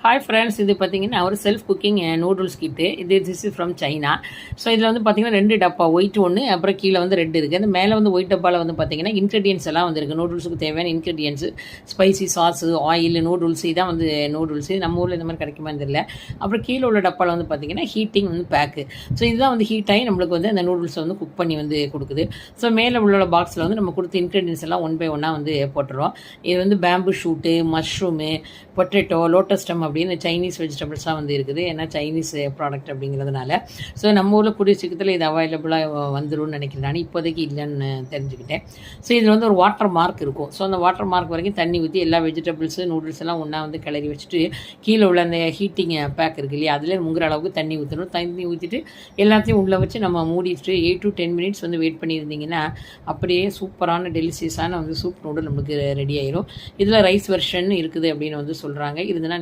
Hi friends, இது பார்த்தீங்கன்னா ஒரு self cooking noodles kit. This is from China. So இதில் வந்து பார்த்தீங்கன்னா 2 டப்பா, ஒயிட் ஒன்று, அப்புறம் கீழே வந்து ரெட் இருக்குது. அந்த மேலே வந்து ஒயிட் டப்பாவில் வந்து பார்த்தீங்கன்னா இன்க்ரீடியன்ஸ் எல்லாம் வந்து இருக்குது. நூடுல்ஸுக்கு தேவையான ingredients, spicy sauce, oil, noodles, இதான் வந்து நூடுல்ஸு. நம்ம ஊரில் இந்த மாதிரி கிடைக்குமான்னு தெரியல. அப்புறம் கீழே உள்ள டப்பாவில் வந்து பார்த்தீங்கன்னா ஹீட்டிங் வந்து பேக்கு. ஸோ இதுதான் வந்து ஹீட் ஆகி நம்மளுக்கு வந்து அந்த நூடுல்ஸை வந்து குக் பண்ணி வந்து கொடுக்குது. ஸோ மேலே உள்ள பாக்ஸில் வந்து நம்ம கொடுத்த இன்க்ரீடியன்ஸ் எல்லாம் ஒன் பை ஒன்னாக வந்து போட்டுருவோம். இது வந்து bamboo shoot, mushroom, potato, lotus stem அப்படின்னு சைனீஸ் வெஜிடபிள்ஸ்லாம் வந்து இருக்குது. ஏன்னா சைனீஸ் ப்ராடக்ட் அப்படிங்கிறதுனால. ஸோ நம்ம ஊரில் கூடிய சீக்கிரத்தில் இது அவைலபிளாக வந்துடும் நினைக்கிறேன். நான் இப்போதைக்கு இல்லைன்னு தெரிஞ்சுக்கிட்டேன். ஸோ இதில் வந்து ஒரு வாட்டர் மார்க் இருக்கும். ஸோ அந்த வாட்டர் மார்க் வரைக்கும் தண்ணி ஊற்றி எல்லா வெஜிடபிள்ஸு, நூடுல்ஸ் எல்லாம் ஒன்றா வந்து கிளறி வச்சுட்டு கீழே உள்ள அந்த ஹீட்டிங் பேக் இருக்குது இல்லையா, அதில் முங்குற அளவுக்கு தண்ணி ஊற்றணும். தண்ணி ஊற்றிட்டு எல்லாத்தையும் உள்ளே வச்சு நம்ம மூடிட்டு 8 to 10 minutes வந்து வெயிட் பண்ணியிருந்தீங்கன்னா அப்படியே சூப்பரான டெலிஷியஸான வந்து சூப் நூடுல் நம்மளுக்கு ரெடி ஆயிரும். இதில் ரைஸ் வெர்ஷன் இருக்குது அப்படின்னு வந்து சொல்கிறாங்க. இதுனா